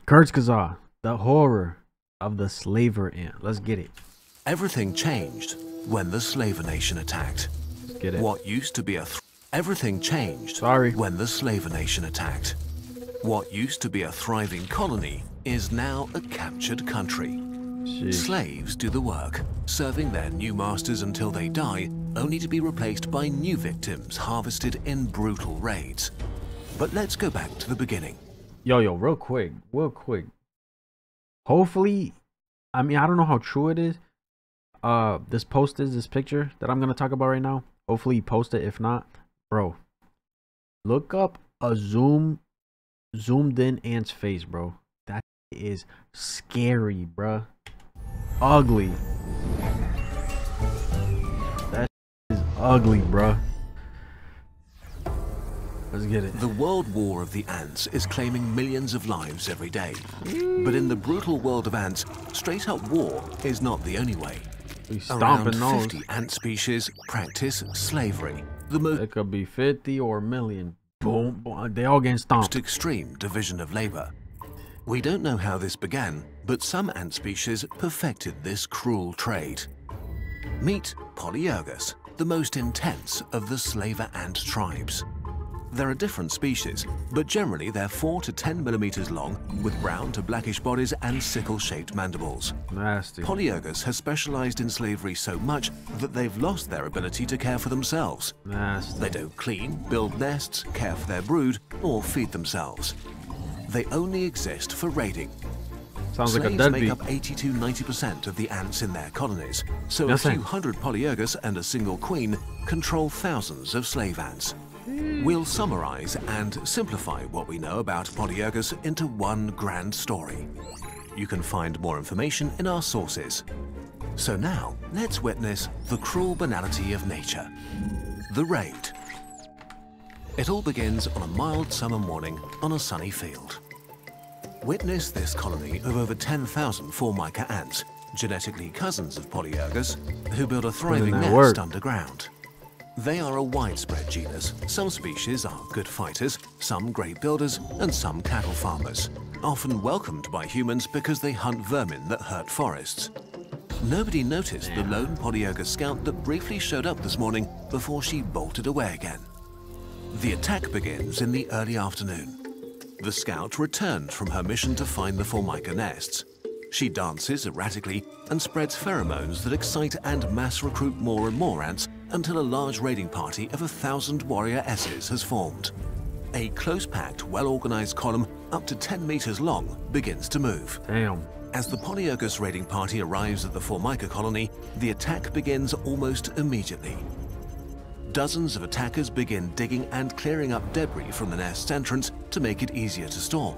Kurzgesagt, the horror of the slaver ant. Let's get it. Everything changed when the slaver nation attacked. Let's get it. What used to be a everything changed Sorry. when the slaver nation attacked. What used to be a thriving colony is now a captured country. Sheesh. Slaves do the work, serving their new masters until they die, only to be replaced by new victims harvested in brutal raids. But let's go back to the beginning. Yo, real quick. Hopefully, I mean, I don't know how true it is. This picture that I'm gonna talk about right now. Hopefully, he posted. If not, bro, look up a zoomed in ant's face, bro. That is scary, bro. Ugly. That is ugly, bro. Let's get it. The world war of the ants is claiming millions of lives every day. But in the brutal world of ants, straight up war is not the only way. Around 50 ant species practice slavery. It could be 50 or a million. Boom, boom. They all getting stomped. Most extreme division of labor. We don't know how this began, but some ant species perfected this cruel trade. Meet Polyergus, the most intense of the slaver ant tribes. There are different species, but generally they're 4 to 10 millimeters long, with brown to blackish bodies and sickle-shaped mandibles. Nasty. Polyergus has specialized in slavery so much that they've lost their ability to care for themselves. Nasty. They don't clean, build nests, care for their brood, or feed themselves. They only exist for raiding. Sounds like a Slaves deadbeat. make up 80 to 90% of the ants in their colonies, so a few hundred Polyergus and a single queen control thousands of slave ants. We'll summarize and simplify what we know about Polyergus into one grand story. You can find more information in our sources. So now, let's witness the cruel banality of nature. The raid. It all begins on a mild summer morning on a sunny field. Witness this colony of over 10,000 Formica ants, genetically cousins of Polyergus, who build a thriving nest underground. They are a widespread genus. Some species are good fighters, some great builders, and some cattle farmers, often welcomed by humans because they hunt vermin that hurt forests. Nobody noticed the lone Polyergus scout that briefly showed up this morning before she bolted away again. The attack begins in the early afternoon. The scout returned from her mission to find the Formica nests. She dances erratically and spreads pheromones that excite and mass recruit more and more ants until a large raiding party of 1,000 warrior S's has formed. A close-packed, well-organized column up to 10 meters long begins to move. Damn. As the Polyergus raiding party arrives at the Formica colony, the attack begins almost immediately. Dozens of attackers begin digging and clearing up debris from the nest's entrance to make it easier to store.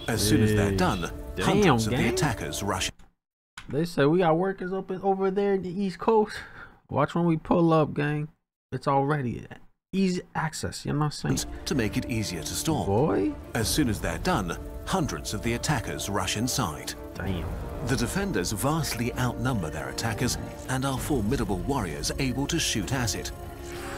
As soon as they're done, hundreds of the attackers rush. They say we got workers up over there in the East Coast. Watch when we pull up, gang. It's already easy access, you know what I'm saying? To make it easier to store. Boy. As soon as they're done, hundreds of the attackers rush inside. Damn. The defenders vastly outnumber their attackers and are formidable warriors able to shoot at it.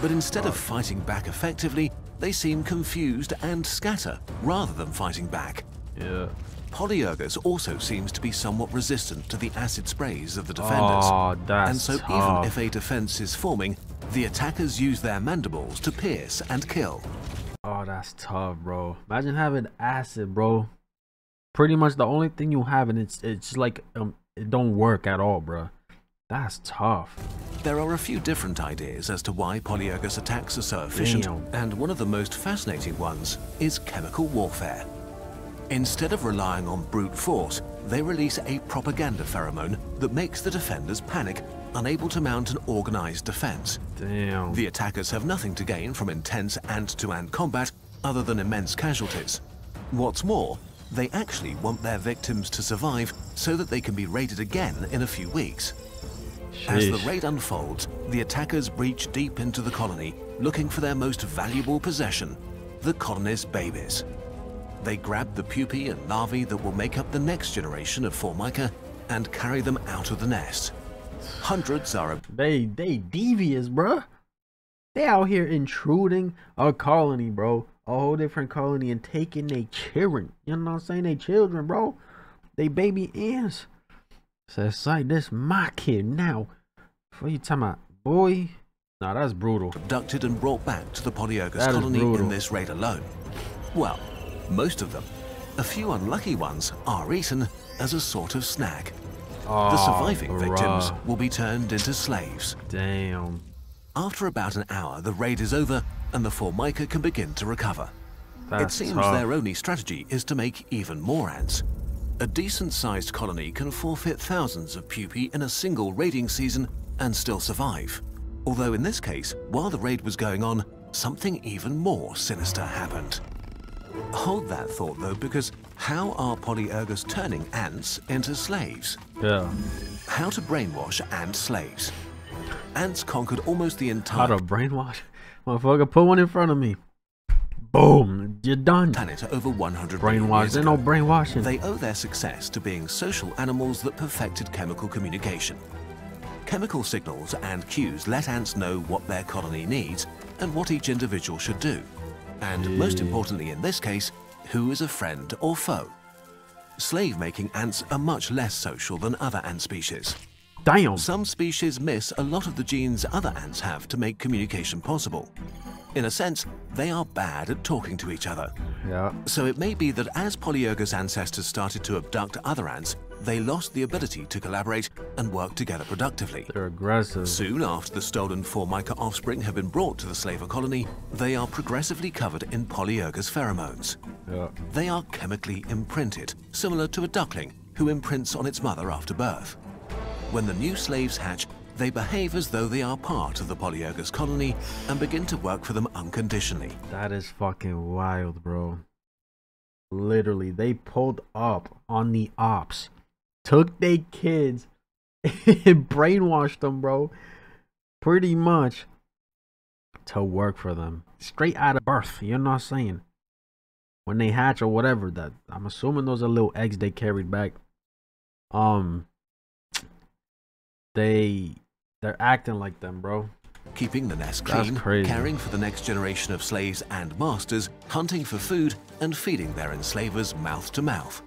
But instead of fighting back effectively, they seem confused and scatter rather than fighting back. Yeah. Polyergus also seems to be somewhat resistant to the acid sprays of the defenders. And so even if a defense is forming, the attackers use their mandibles to pierce and kill. Oh, that's tough, bro. Imagine having acid, bro. Pretty much the only thing you have, and it's like it don't work at all, bro. That's tough. There are a few different ideas as to why Polyergus attacks are so efficient, and one of the most fascinating ones is chemical warfare. Instead of relying on brute force, they release a propaganda pheromone that makes the defenders panic, unable to mount an organized defense. Damn. The attackers have nothing to gain from intense ant-to-ant combat other than immense casualties. What's more, they actually want their victims to survive so that they can be raided again in a few weeks. As the raid unfolds, the attackers breach deep into the colony, looking for their most valuable possession, the colony's babies. They grab the pupae and larvae that will make up the next generation of Formica and carry them out of the nest. Hundreds are... They devious, bruh. They out here intruding a colony, bro. a whole different colony and taking their children. You know what I'm saying? They children, bro. They baby ants. So it's like, this my kid now. What you talking about, boy? Nah, that's brutal. Abducted and brought back to the Polyergus colony in this raid alone. Well, most of them. A few unlucky ones are eaten as a sort of snack. The surviving victims will be turned into slaves. Damn. After about an hour, the raid is over and the Formica can begin to recover. It seems their only strategy is to make even more ants. A decent-sized colony can forfeit thousands of pupae in a single raiding season and still survive. Although in this case, while the raid was going on, something even more sinister happened. Hold that thought though, because how are Polyergus turning ants into slaves? Yeah. How to brainwash ant slaves. Ants conquered almost the entire... How to brainwash? Motherfucker, put one in front of me. Boom, you're done. ...planet over 100 brainwash. years There's ago. no brainwashing. They owe their success to being social animals that perfected chemical communication. Chemical signals and cues let ants know what their colony needs and what each individual should do. And most importantly in this case, who is a friend or foe. Slave-making ants are much less social than other ant species. Damn. Some species miss a lot of the genes other ants have to make communication possible. In a sense, they are bad at talking to each other. Yeah. So it may be that as Polyergus ancestors started to abduct other ants, they lost the ability to collaborate and work together productively. They're aggressive. Soon after the stolen Formica offspring have been brought to the slaver colony, they are progressively covered in Polyergus pheromones. Yeah. They are chemically imprinted, similar to a duckling who imprints on its mother after birth. When the new slaves hatch, they behave as though they are part of the Polyergus colony and begin to work for them unconditionally. That is fucking wild, bro. Literally, they pulled up on the ops, took their kids, and brainwashed them, bro. Pretty much to work for them. Straight out of birth, you know what I'm saying? When they hatch or whatever, that I'm assuming those are little eggs they carried back. They're acting like them, bro. Keeping the nest clean, caring for the next generation of slaves and masters, hunting for food, and feeding their enslavers mouth to mouth.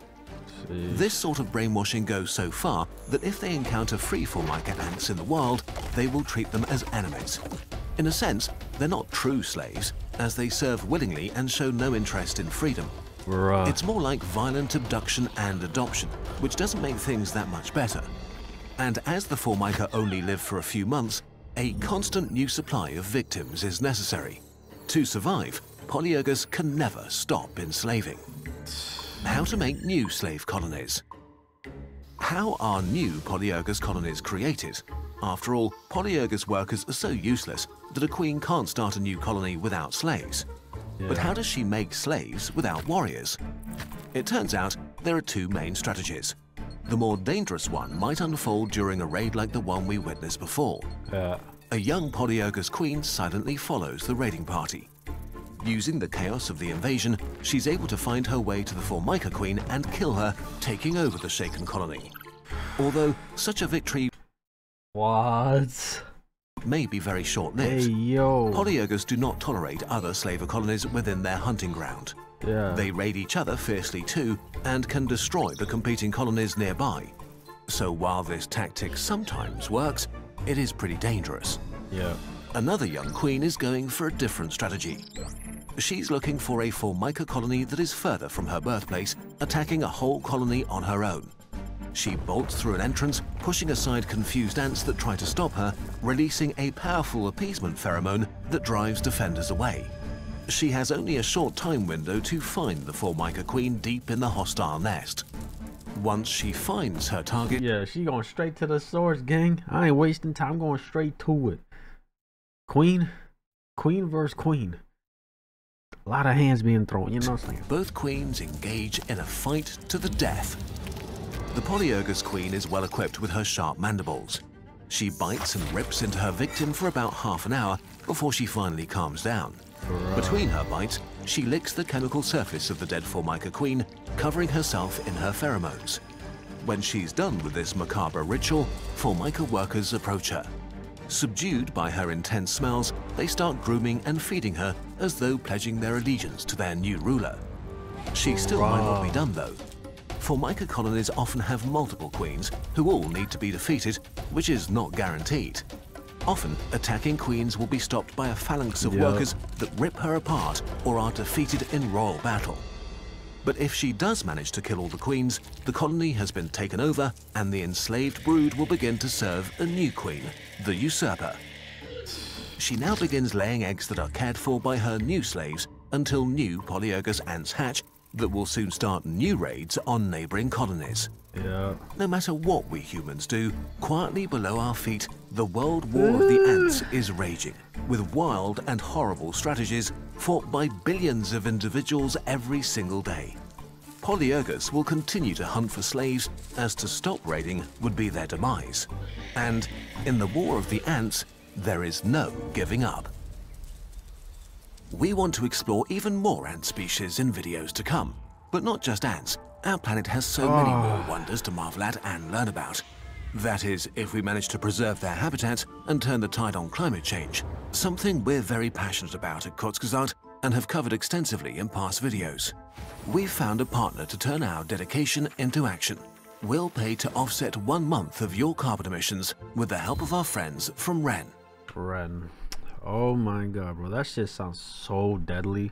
Jeez. This sort of brainwashing goes so far that if they encounter free Formica ants in the wild, they will treat them as enemies. In a sense, they're not true slaves, as they serve willingly and show no interest in freedom. Bruh. It's more like violent abduction and adoption, which doesn't make things that much better. And as the Formica only live for a few months, a constant new supply of victims is necessary. To survive, Polyergus can never stop enslaving. How to make new slave colonies. How are new Polyergus colonies created? After all, Polyergus workers are so useless that a queen can't start a new colony without slaves. But how does she make slaves without warriors? It turns out there are two main strategies. The more dangerous one might unfold during a raid like the one we witnessed before. A young Polyergus queen silently follows the raiding party. Using the chaos of the invasion, she's able to find her way to the Formica queen and kill her, taking over the shaken colony. Although such a victory may be very short-lived, Polyergus do not tolerate other slaver colonies within their hunting ground. They raid each other fiercely too, and can destroy the competing colonies nearby. So while this tactic sometimes works, it is pretty dangerous. Another young queen is going for a different strategy. She's looking for a Formica colony that is further from her birthplace, attacking a whole colony on her own. She bolts through an entrance, pushing aside confused ants that try to stop her, releasing a powerful appeasement pheromone that drives defenders away. She has only a short time window to find the Formica queen deep in the hostile nest. Once she finds her target... she going straight to the source, gang. I ain't wasting time, going straight to it. Queen versus queen. A lot of hands being thrown, you know what I'm saying? Both queens engage in a fight to the death. The Polyergus queen is well equipped with her sharp mandibles. She bites and rips into her victim for about half an hour before she finally calms down. Between her bites, she licks the chemical surface of the dead Formica queen, covering herself in her pheromones. When she's done with this macabre ritual, Formica workers approach her. Subdued by her intense smells, they start grooming and feeding her, as though pledging their allegiance to their new ruler. She still might not be done though. Formica colonies often have multiple queens who all need to be defeated, which is not guaranteed. Often, attacking queens will be stopped by a phalanx of workers that rip her apart or are defeated in royal battle. But if she does manage to kill all the queens, the colony has been taken over and the enslaved brood will begin to serve a new queen, the usurper. She now begins laying eggs that are cared for by her new slaves until new Polyergus ants hatch that will soon start new raids on neighboring colonies. No matter what we humans do, quietly below our feet, the world war of the ants is raging, with wild and horrible strategies fought by billions of individuals every single day. Polyergus will continue to hunt for slaves, as to stop raiding would be their demise. And in the war of the ants, there is no giving up. We want to explore even more ant species in videos to come, but not just ants. Our planet has so many more wonders to marvel at and learn about. That is, if we manage to preserve their habitat and turn the tide on climate change, something we're very passionate about at Kurzgesagt and have covered extensively in past videos. We've found a partner to turn our dedication into action. We'll pay to offset 1 month of your carbon emissions with the help of our friends from Ren. Oh my god, bro, that shit sounds so deadly.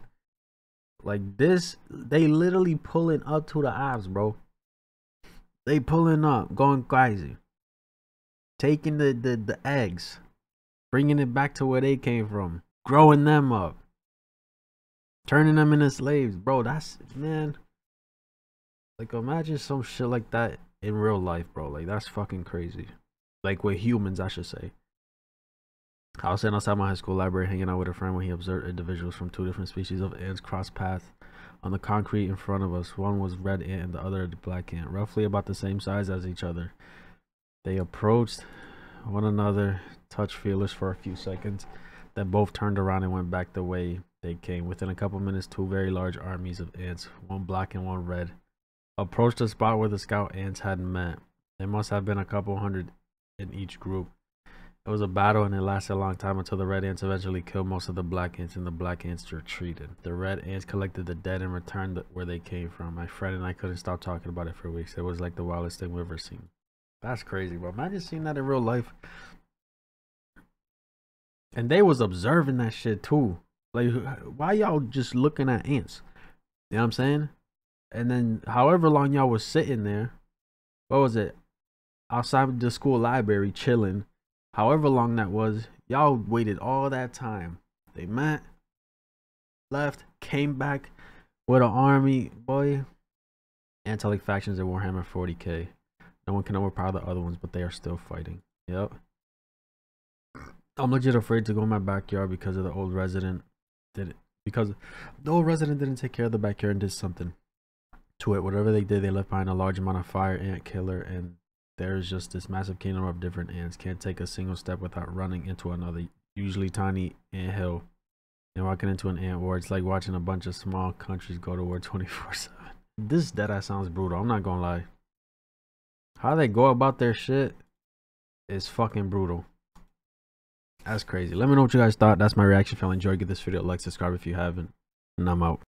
Like this, they literally pulling up to the apps, bro. They pulling up, going crazy, taking the eggs, bringing it back to where they came from, growing them up, turning them into slaves, bro. That's, man, like, imagine some shit like that in real life, bro. Like, that's fucking crazy. Like, with humans, I should say. I was sitting outside my high school library hanging out with a friend when he observed individuals from 2 different species of ants cross paths on the concrete in front of us. One was red ant and the other the black ant, roughly about the same size as each other. They approached one another, touched feelers for a few seconds, then both turned around and went back the way they came. Within a couple minutes, 2 very large armies of ants, one black and one red, approached the spot where the scout ants had met. There must have been a couple hundred in each group. It was a battle and it lasted a long time until the red ants eventually killed most of the black ants and the black ants retreated. The red ants collected the dead and returned where they came from. My friend and I couldn't stop talking about it for weeks. It was like the wildest thing we've ever seen. That's crazy, bro. Imagine seeing that in real life. And they was observing that shit too. Like, why y'all just looking at ants? You know what I'm saying? And then however long y'all was sitting there, what was it? Outside the school library chilling. However long that was, y'all waited all that time. They met, left, came back with an army, boy. Angelic factions in Warhammer 40k. No one can overpower the other ones, but they are still fighting. Yep. I'm legit afraid to go in my backyard because of the old resident because the old resident didn't take care of the backyard and did something to it. Whatever they did, they left behind a large amount of fire ant killer, and there's just this massive kingdom of different ants. Can't take a single step without running into another, usually tiny ant hill, and walking into an ant war. It's like watching a bunch of small countries go to war 24/7. This deadass sounds brutal. I'm not gonna lie. How they go about their shit is fucking brutal. That's crazy. Let me know what you guys thought. That's my reaction. If y'all enjoyed, give this video a like, subscribe if you haven't, and I'm out.